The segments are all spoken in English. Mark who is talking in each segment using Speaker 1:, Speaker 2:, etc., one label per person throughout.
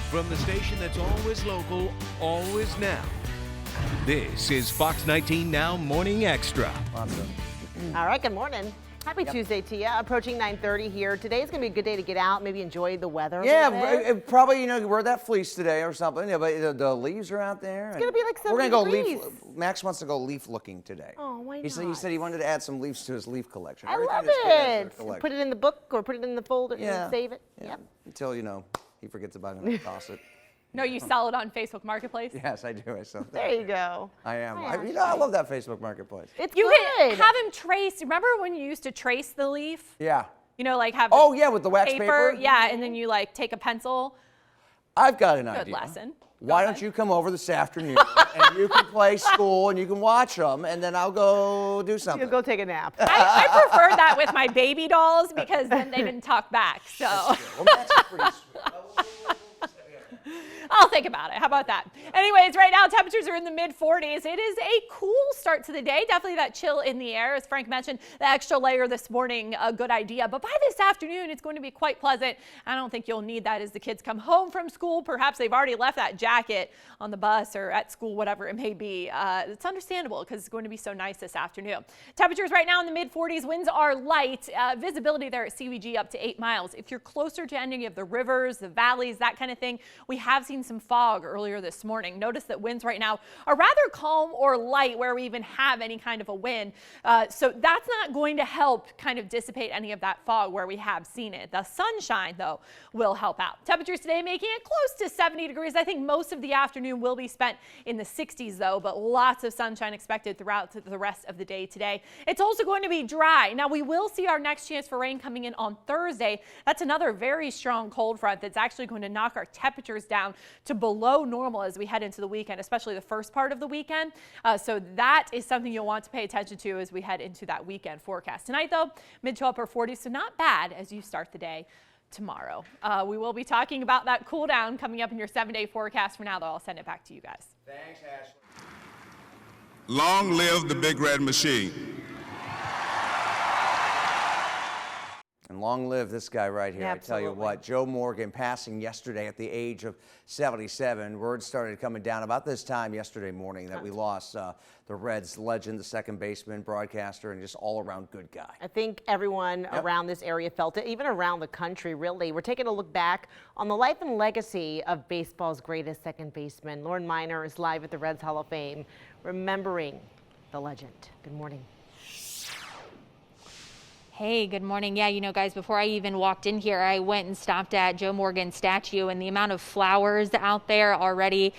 Speaker 1: From the station that's always local, always now. This is Fox 19 Now Morning Extra.
Speaker 2: Awesome.
Speaker 3: All right, good morning. Happy Tuesday to you. Approaching 9:30 here. Today's going to be a good day to get out, maybe enjoy the weather.
Speaker 2: Yeah, probably, wear that fleece today or something. Yeah, but the leaves are out there.
Speaker 3: It's going to be like 70
Speaker 2: We're going to go
Speaker 3: degrees.
Speaker 2: Max wants to go leaf looking today.
Speaker 3: Oh, why not?
Speaker 2: He said he wanted to add some leaves to his leaf collection.
Speaker 3: I
Speaker 2: Everything
Speaker 3: love
Speaker 2: is good in his
Speaker 3: it.
Speaker 2: collection.
Speaker 3: Put it in the book or put it in the folder and save it.
Speaker 2: Yeah.
Speaker 3: Yep.
Speaker 2: Until, he forgets about it and toss it.
Speaker 4: No, you sell it on Facebook Marketplace?
Speaker 2: Yes, I do. I sell that.
Speaker 3: There you go.
Speaker 2: I am.
Speaker 3: Hi,
Speaker 2: I love that Facebook Marketplace.
Speaker 3: It's
Speaker 4: You
Speaker 3: good.
Speaker 4: can have him trace. Remember when you used to trace the leaf?
Speaker 2: Yeah.
Speaker 4: Like have
Speaker 2: Oh, yeah, with the wax paper?
Speaker 4: Yeah, and then you take a pencil.
Speaker 2: I've got an
Speaker 4: Good
Speaker 2: idea.
Speaker 4: lesson.
Speaker 2: Why don't you come over this afternoon and you can play school and you can watch them and then I'll go do something.
Speaker 3: You'll go take a nap.
Speaker 4: I prefer that with my baby dolls because then they didn't talk back. So
Speaker 2: Well, that's pretty sweet.
Speaker 4: I'll think about it. How about that? Anyways, right now temperatures are in the mid-40s. It is a cool start to the day. Definitely that chill in the air. As Frank mentioned, the extra layer this morning, a good idea. But by this afternoon, it's going to be quite pleasant. I don't think you'll need that as the kids come home from school. Perhaps they've already left that jacket on the bus or at school, whatever it may be. It's understandable because it's going to be so nice this afternoon. Temperatures right now in the mid-40s. Winds are light. Visibility there at CWG up to 8 miles. If you're closer to any of the rivers, the valleys, that kind of thing, we have seen some fog earlier this morning. Notice that winds right now are rather calm or light where we even have any kind of a wind. So that's not going to help kind of dissipate any of that fog where we have seen it. The sunshine, though, will help out. Temperatures today making it close to 70 degrees. I think most of the afternoon will be spent in the 60s, though, but lots of sunshine expected throughout the rest of the day today. It's also going to be dry. Now, we will see our next chance for rain coming in on Thursday. That's another very strong cold front that's actually going to knock our temperatures down to below normal as we head into the weekend, especially the first part of the weekend. So that is something you'll want to pay attention to as we head into that weekend forecast. Tonight, though, mid to upper 40s, so not bad as you start the day tomorrow. We will be talking about that cool down coming up in your 7-day forecast. For now, though, I'll send it back to you guys.
Speaker 2: Thanks, Ashley.
Speaker 5: Long live the Big Red Machine.
Speaker 2: And long live this guy right here.
Speaker 3: Absolutely.
Speaker 2: I tell you what, Joe Morgan passing yesterday at the age of 77. Word started coming down about this time yesterday morning that we lost the Reds legend, the second baseman, broadcaster, and just all-around good guy.
Speaker 3: I think everyone around this area felt it, even around the country, really. We're taking a look back on the life and legacy of baseball's greatest second baseman. Lauren Miner is live at the Reds Hall of Fame, remembering the legend. Good morning.
Speaker 6: Hey, good morning. Yeah, guys, before I even walked in here, I went and stopped at Joe Morgan's statue, and the amount of flowers out there already,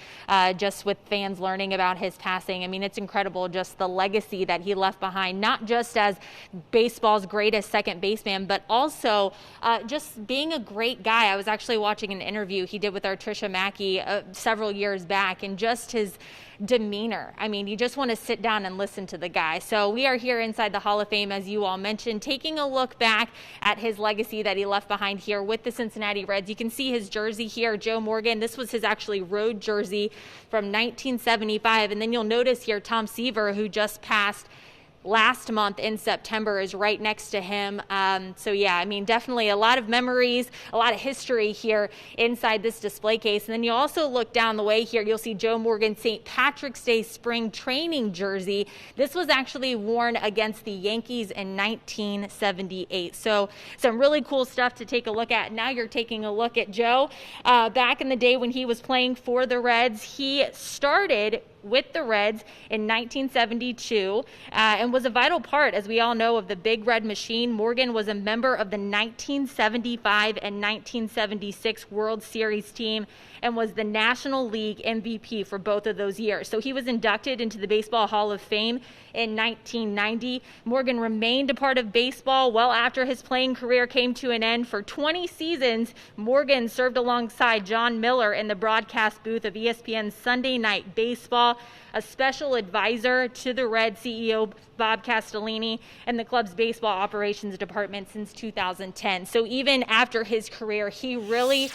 Speaker 6: just with fans learning about his passing. I mean, it's incredible, just the legacy that he left behind, not just as baseball's greatest second baseman, but also just being a great guy. I was actually watching an interview he did with our Tricia Mackey several years back, and just his demeanor. I mean, you just want to sit down and listen to the guy. So we are here inside the Hall of Fame, as you all mentioned, taking a look back at his legacy that he left behind here with the Cincinnati Reds. You can see his jersey here, Joe Morgan. This was his actually road jersey from 1975. And then you'll notice here Tom Seaver, who just passed last month in September, is right next to him. So yeah, I mean, definitely a lot of memories, a lot of history here inside this display case. And then you also look down the way here, you'll see Joe Morgan St. Patrick's Day spring training jersey. This was actually worn against the Yankees in 1978. So some really cool stuff to take a look at. Now you're taking a look at Joe. Back in the day when he was playing for the Reds, he started with the Reds in 1972 and was a vital part, as we all know, of the Big Red Machine. Morgan was a member of the 1975 and 1976 World Series team and was the National League MVP for both of those years. So he was inducted into the Baseball Hall of Fame in 1990. Morgan remained a part of baseball well after his playing career came to an end. For 20 seasons, Morgan served alongside John Miller in the broadcast booth of ESPN's Sunday Night Baseball, a special advisor to the Reds CEO Bob Castellini and the club's baseball operations department since 2010. So even after his career, he really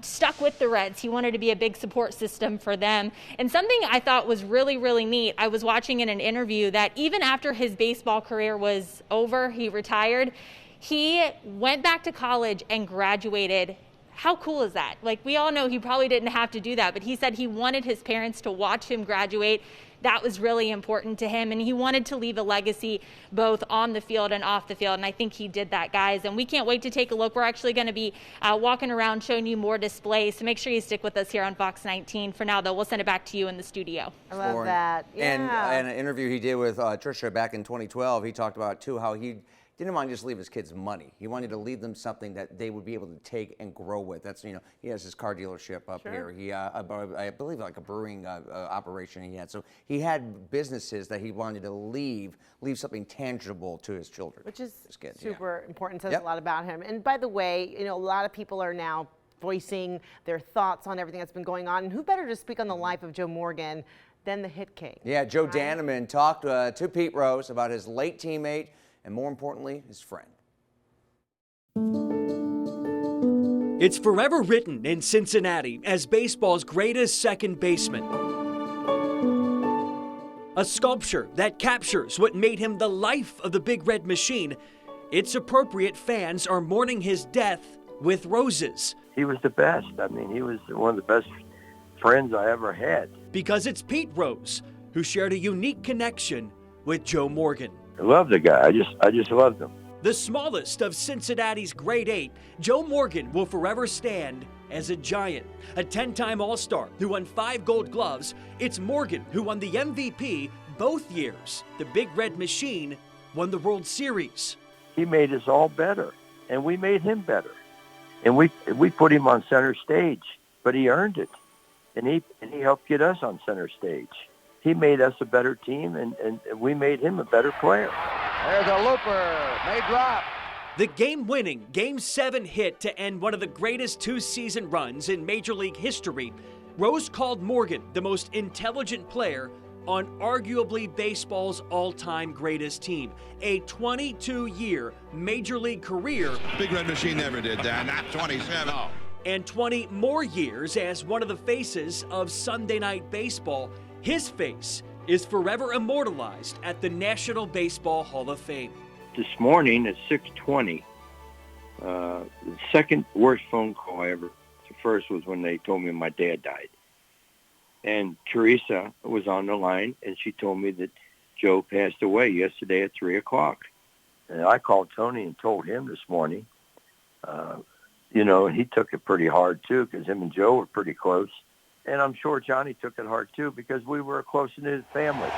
Speaker 6: stuck with the Reds. He wanted to be a big support system for them. And something I thought was really, really neat, I was watching in an interview that even after his baseball career was over, he retired, he went back to college and graduated How cool is that? Like, we all know he probably didn't have to do that, but he said he wanted his parents to watch him graduate. That was really important to him, and he wanted to leave a legacy both on the field and off the field, and I think he did that, guys. And we can't wait to take a look. We're actually going to be walking around showing you more displays, so make sure you stick with us here on Fox 19. For now, though, we'll send it back to you in the studio.
Speaker 3: I love that. Yeah.
Speaker 2: And an interview he did with Trisha back in 2012, he talked about, too, how he didn't want to just leave his kids money. He wanted to leave them something that they would be able to take and grow with. That's, you know, he has his car dealership up here. He, I believe, like a brewing operation he had. So he had businesses that he wanted to leave something tangible to his children.
Speaker 3: Which is
Speaker 2: his kids,
Speaker 3: super important, says a lot about him. And by the way, you know, a lot of people are now voicing their thoughts on everything that's been going on. And who better to speak on the life of Joe Morgan than the Hit King? Yeah, Joe Danneman talked to Pete Rose about his late teammate, and more importantly, his friend.
Speaker 7: It's forever written in Cincinnati as baseball's greatest second baseman. A sculpture that captures what made him the life of the Big Red Machine. It's appropriate fans are mourning his death with roses.
Speaker 8: He was the best. I mean, he was one of the best friends I ever had.
Speaker 7: Because it's Pete Rose who shared a unique connection with Joe Morgan.
Speaker 8: I love the guy. I just loved him.
Speaker 7: The smallest of Cincinnati's Great Eight, Joe Morgan will forever stand as a giant. A 10-time All-Star who won 5 Gold Gloves. It's Morgan who won the MVP both years. The Big Red Machine won the World Series.
Speaker 8: He made us all better, and we made him better. And we put him on center stage, but he earned it. And he helped get us on center stage. He made us a better team, and we made him a better player.
Speaker 2: There's a looper. May drop.
Speaker 7: The game-winning Game 7 hit to end one of the greatest two-season runs in Major League history. Rose called Morgan the most intelligent player on arguably baseball's all-time greatest team. A 22-year Major League career.
Speaker 5: Big Red Machine never did that, not 27. Oh.
Speaker 7: And 20 more years as one of the faces of Sunday Night Baseball. His face is forever immortalized at the National Baseball Hall of Fame.
Speaker 8: This morning at 6:20, the second worst phone call I ever. The first was when they told me my dad died. And Teresa was on the line, and she told me that Joe passed away yesterday at 3 o'clock. And I called Tony and told him this morning, and he took it pretty hard, too, because him and Joe were pretty close. And I'm sure Johnny took it hard, too, because we were a close-knit family.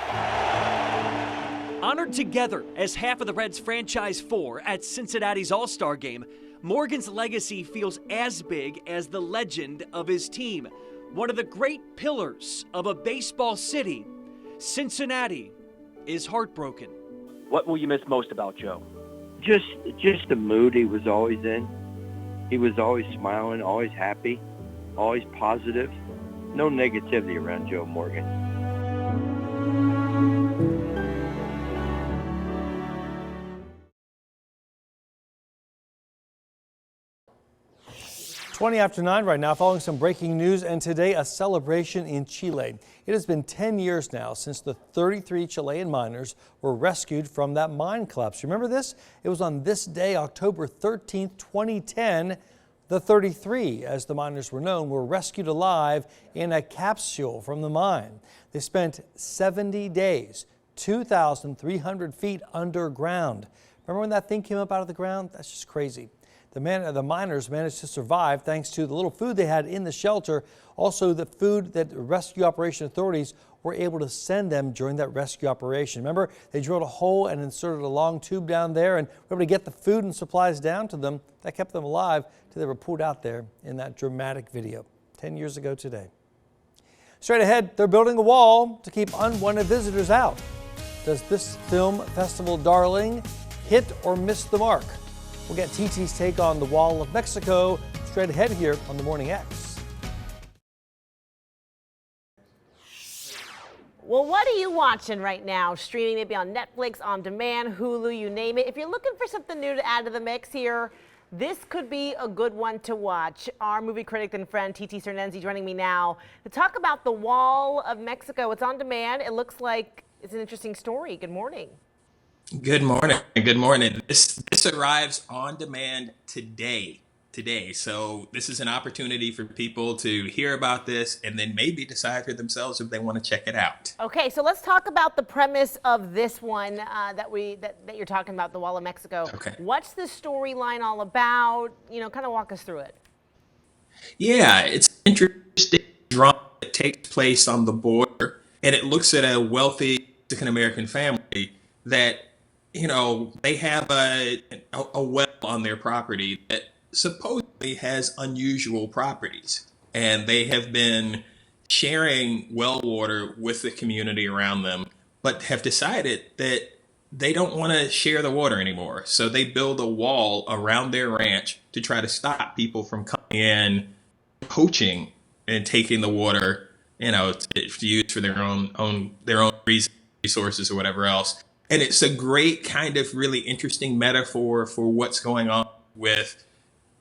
Speaker 7: Honored together as half of the Reds' franchise 4 at Cincinnati's All-Star Game, Morgan's legacy feels as big as the legend of his team. One of the great pillars of a baseball city, Cincinnati is heartbroken.
Speaker 9: What will you miss most about Joe?
Speaker 8: Just the mood he was always in. He was always smiling, always happy, always positive. No negativity around Joe Morgan.
Speaker 10: Twenty after 9 right now, following some breaking news, and today a celebration in Chile. It has been 10 years now since the 33 Chilean miners were rescued from that mine collapse. Remember this? It was on this day, October 13th, 2010. The 33, as the miners were known, were rescued alive in a capsule from the mine. They spent 70 days, 2,300 feet underground. Remember when that thing came up out of the ground? That's just crazy. The miners managed to survive thanks to the little food they had in the shelter, also the food that rescue operation authorities were able to send them during that rescue operation. Remember, they drilled a hole and inserted a long tube down there and were able to get the food and supplies down to them. That kept them alive till they were pulled out there in that dramatic video 10 years ago today. Straight ahead, they're building a wall to keep unwanted visitors out. Does this film festival darling hit or miss the mark? We'll get TT's take on the Wall of Mexico straight ahead here on The Morning X.
Speaker 3: Well, what are you watching right now? Streaming maybe on Netflix, on demand, Hulu, you name it. If you're looking for something new to add to the mix here, this could be a good one to watch. Our movie critic and friend TT Cernenzi joining me now to talk about The Wall of Mexico. It's on demand. It looks like it's an interesting story. Good morning.
Speaker 11: Good morning. Good morning. This arrives on demand today. today. So this is an opportunity for people to hear about this and then maybe decide for themselves if they want to check it out.
Speaker 3: Okay, so let's talk about the premise of this one that you're talking about, the Wall of Mexico.
Speaker 11: Okay.
Speaker 3: What's the storyline all about? You know, kind of walk us through it.
Speaker 11: Yeah, it's an interesting drama that takes place on the border, and it looks at a wealthy Mexican American family that, you know, they have a well on their property that supposedly has unusual properties, and they have been sharing well water with the community around them, but have decided that they don't want to share the water anymore. So they build a wall around their ranch to try to stop people from coming in, poaching and taking the water, you know, to use for their own resources or whatever else. And it's a great kind of really interesting metaphor for what's going on with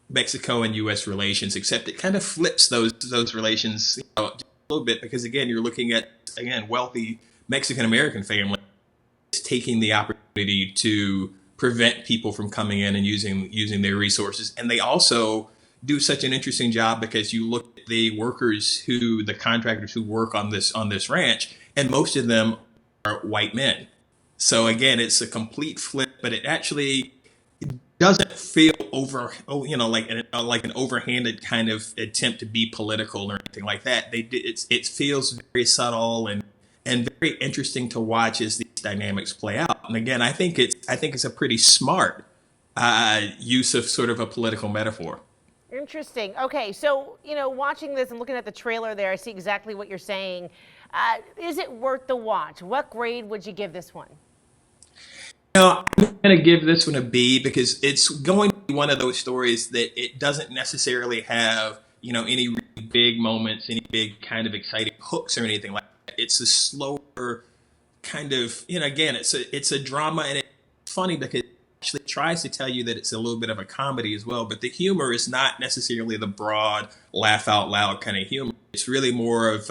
Speaker 11: Mexico and U.S. relations, except it kind of flips those relations, you know, just a little bit, because again, you're looking at, again, wealthy Mexican American family taking the opportunity to prevent people from coming in and using their resources. And they also do such an interesting job because you look at the contractors who work on this ranch, and most of them are white men. So again, it's a complete flip, but it actually doesn't feel like an overhanded kind of attempt to be political or anything like that. It feels very subtle and very interesting to watch as these dynamics play out. And again, I think it's a pretty smart use of sort of a political metaphor.
Speaker 3: Interesting. Okay, so, you know, watching this and looking at the trailer there, I see exactly what you're saying. Is it worth the watch? What grade would you give this one?
Speaker 11: Now, I'm going to give this one a B because it's going to be one of those stories that it doesn't necessarily have, you know, any really big moments, any big kind of exciting hooks or anything like that. It's a slower kind of, you know, again, it's a drama, and it's funny because it actually tries to tell you that it's a little bit of a comedy as well, but the humor is not necessarily the broad, laugh out loud kind of humor. It's really more of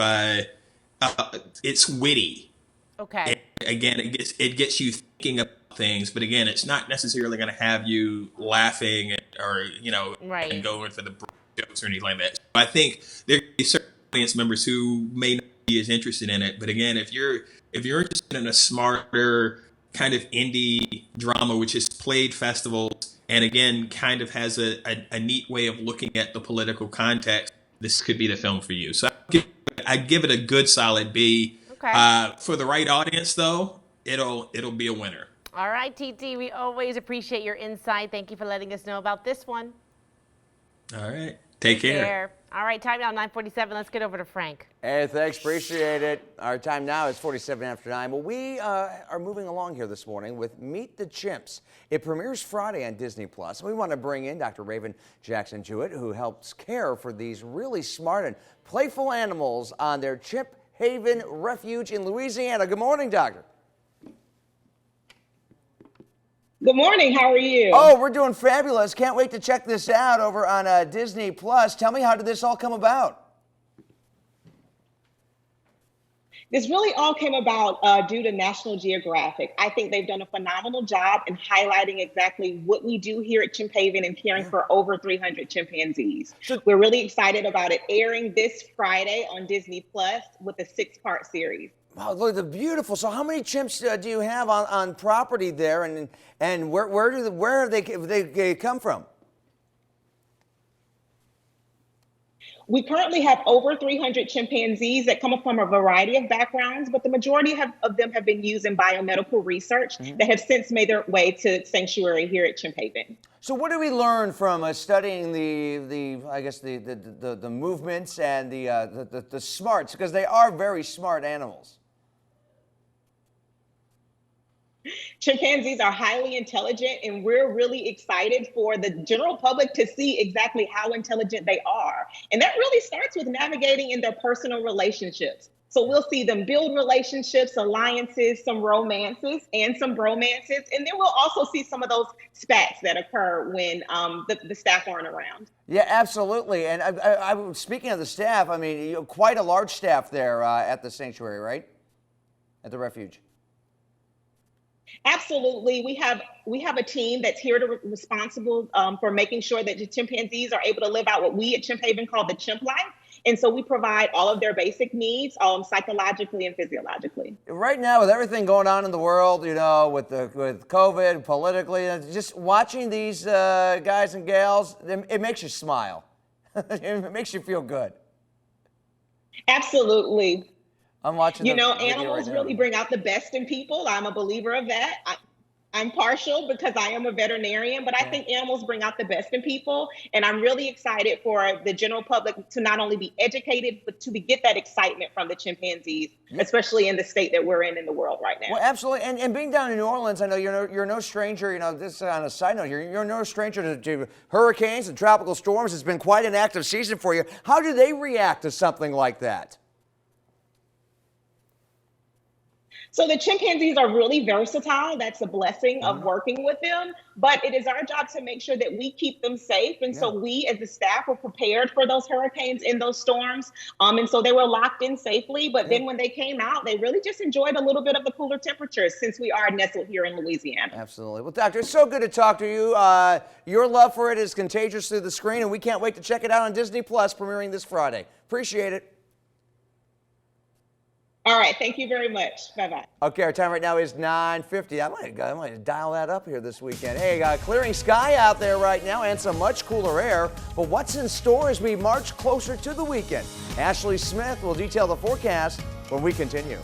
Speaker 11: it's witty.
Speaker 3: Okay.
Speaker 11: And again, it gets you thinking about things, but again, it's not necessarily going to have you laughing or, you know,
Speaker 3: right,
Speaker 11: and going for the jokes or anything like that. So I think there are certain audience members who may not be as interested in it, but again, if you're interested in a smarter kind of indie drama, which has played festivals and again kind of has a neat way of looking at the political context, this could be the film for you. So I'd give it a good solid B.
Speaker 3: Okay.
Speaker 11: For the right audience, though, it'll be a winner.
Speaker 3: All right, TT, we always appreciate your insight. Thank you for letting us know about this one.
Speaker 11: All right. Take care.
Speaker 3: All right, time now, 9:47. Let's get over to Frank.
Speaker 2: Hey, thanks. Appreciate it. Our time now is 47 after 9. Well, we are moving along here this morning with Meet the Chimps. It premieres Friday on Disney+. We want to bring in Dr. Raven Jackson-Jewett, who helps care for these really smart and playful animals on their Chimp Haven Refuge in Louisiana. Good morning, Doctor.
Speaker 12: Good morning. How are you?
Speaker 2: Oh, we're doing fabulous. Can't wait to check this out over on Disney+. Tell me, how did this all come about?
Speaker 12: This really all came about due to National Geographic. I think they've done a phenomenal job in highlighting exactly what we do here at Chimp Haven and caring for over 300 chimpanzees. We're really excited about it airing this Friday on Disney+ with a 6-part series.
Speaker 2: Wow, look, they're beautiful. So how many chimps do you have on property there, and where have they come from?
Speaker 12: We currently have over 300 chimpanzees that come from a variety of backgrounds, but the majority of them have been used in biomedical research that have since made their way to Sanctuary here at Chimp Haven.
Speaker 2: So what do we learn from studying the movements and the smarts, because they are very smart animals?
Speaker 12: Chimpanzees are highly intelligent, and we're really excited for the general public to see exactly how intelligent they are. And that really starts with navigating in their personal relationships. So we'll see them build relationships, alliances, some romances, and some bromances. And then we'll also see some of those spats that occur when the staff aren't around.
Speaker 2: Yeah, absolutely. And I speaking of the staff, I mean, quite a large staff there at the sanctuary, right? At the refuge.
Speaker 12: Absolutely. We have a team that's here to responsible for making sure that the chimpanzees are able to live out what we at Chimp Haven call the chimp life. And so we provide all of their basic needs, psychologically and physiologically.
Speaker 2: Right now, with everything going on in the world, with COVID, politically, just watching these guys and gals, it makes you smile. It makes you feel good.
Speaker 12: Absolutely.
Speaker 2: I'm watching.
Speaker 12: Animals really bring out the best in people. I'm a believer of that. I'm partial because I am a veterinarian, but I think animals bring out the best in people. And I'm really excited for the general public to not only be educated, but to get that excitement from the chimpanzees, especially in the state that we're in the world right now.
Speaker 2: Well, absolutely. And being down in New Orleans, I know you're no stranger, this on a side note here, you're no stranger to hurricanes and tropical storms. It's been quite an active season for you. How do they react to something like that?
Speaker 12: So the chimpanzees are really versatile. That's a blessing of working with them. But it is our job to make sure that we keep them safe. And so we, as the staff, were prepared for those hurricanes and those storms. And so they were locked in safely. But then when they came out, they really just enjoyed a little bit of the cooler temperatures since we are nestled here in Louisiana.
Speaker 2: Absolutely. Well, Doctor, it's so good to talk to you. Your love for it is contagious through the screen, and we can't wait to check it out on Disney Plus, premiering this Friday. Appreciate it.
Speaker 12: All right. Thank you very much. Bye-bye.
Speaker 2: Okay, our time right now is 9:50. I might dial that up here this weekend. Hey, clearing sky out there right now and some much cooler air. But what's in store as we march closer to the weekend? Ashley Smith will detail the forecast when we continue.